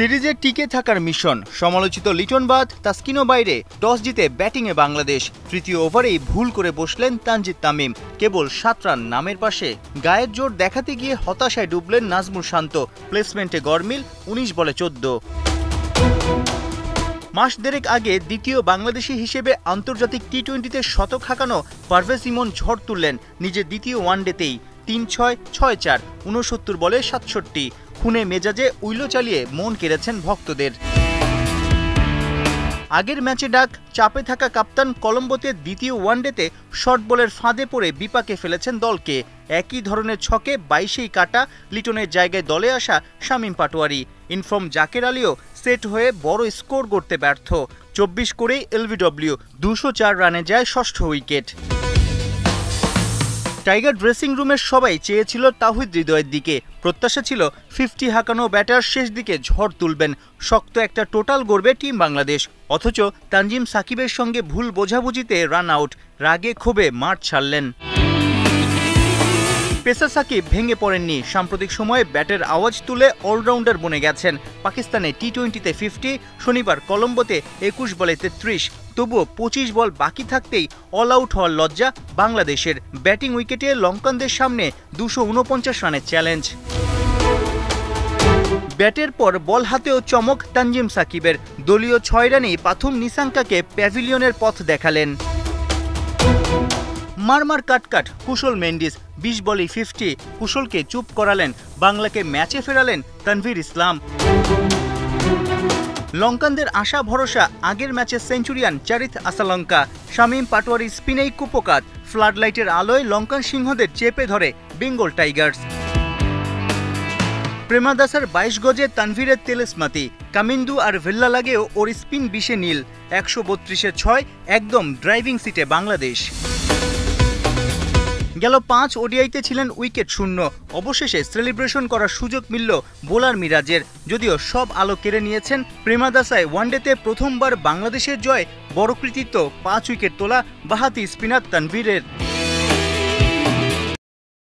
সিরিজে টিকে থাকার মিশন সমালোচিত লিটন বাদ তাসকিনও বাইরে টস জিতে ব্যাটিংয়ে বাংলাদেশ। তৃতীয় ওভারেই ভুল করে বসলেন তানজিদ তামিম, কেবল 7 রান নামের পাশে। গায়ের জোর দেখাতে গিয়ে হতাশায় ডুবলেন নাজমুল শান্ত, প্লেসমেন্টে গড়মিল 19 বলে 14। মাস দেড়েক আগে দ্বিতীয় বাংলাদেশি হিসেবে আন্তর্জাতিক টি-20তে শতক হাঁকানো পারভেজ ইমন ঝড় তুললেন নিজের দ্বিতীয় ওয়ানডেতেই। 3-6, 6-4, 69 বলে 67। খুনে মেজাজে উইলো চালিয়ে মন কেড়েছেন ভক্তদের। আগের ম্যাচে ডাক চাপে থাকা কাপ্তান কলম্বোতে দ্বিতীয় ওয়ানডেতে শর্ট বলের ফাঁদে পড়ে বিপাকে ফেলেছেন দলকে। একই ধরনের ছকে 22-এই কাটা লিটনের জায়গায় দলে আসা শামীম পাটোয়ারি। ইনফর্ম জাকের আলীও সেট হয়ে বড় স্কোর করতে ব্যর্থ। 24 করেই এলবিডব্লিউ 204 রানে যায় ষষ্ঠ উইকেট। টাইগার ড্রেসিং রুমের সবাই চেয়েছিল তাওহিদ হৃদয়ের দিকে। প্রত্যাশা ছিল 50 হাঁকানো ব্যাটার শেষ দিকে ঝড় তুলবেন, শক্ত একটা টোটাল গড়বে টিম বাংলাদেশ। অথচ তানজিম সাকিবের সঙ্গে ভুল বোঝাবুঝিতে রান আউট, রাগে ক্ষোভে মাঠ ছাড়লেন। পেসার সাকিব ভেঙে পড়েননি, সাম্প্রতিক সময়ে ব্যাটের আওয়াজ তুলে অলরাউন্ডার বনে গেছেন। পাকিস্তানে টি-20তে 50, শনিবার কলম্বোতে 21 বলে 33। তবুও 25 বল বাকি থাকতেই অল আউট হওয়ার লজ্জা বাংলাদেশের। ব্যাটিং উইকেটে লঙ্কানদের সামনে 249 রানের চ্যালেঞ্জ। ব্যাটের পর বল হাতেও চমক তানজিম সাকিবের। দলীয় 6 রানেই পাথুম নিসাঙ্কাকে প্যাভিলিয়নের পথ দেখালেন। মারমার কাটকাট কুশল মেন্ডিস 20 বলে 50। কুশলকে চুপ করালেন, বাংলাকে ম্যাচে ফেরালেন তানভীর ইসলাম। লঙ্কানদের আশা ভরসা আগের ম্যাচে সেঞ্চুরিয়ান চারিথ আসালঙ্কা। শামীম পাটোয়ারি স্পিনেই কুপোকাত। ফ্লাডলাইটের আলোয় লঙ্কান সিংহদের চেপে ধরে বেঙ্গল টাইগার্স। প্রেমাদাসার 22 গজে তানভীরের তেলেসমাতি। কামিন্দু আর ভেল্লা লাগেও ওর স্পিন 20-এ নীল। 132-এ 6, একদম ড্রাইভিং সিটে বাংলাদেশ। গেল 5 ওডিআইতে ছিলেন উইকেট শূন্য। অবশেষে সেলিব্রেশন করার সুযোগ মিলল বোলার মিরাজের। যদিও সব আলো কেড়ে নিয়েছেন প্রেমাদাসায় ওয়ানডেতে প্রথমবার বাংলাদেশের জয়। বড় কৃতিত্ব 5 উইকেট তোলা বাঁহাতি স্পিনার তানভীরের।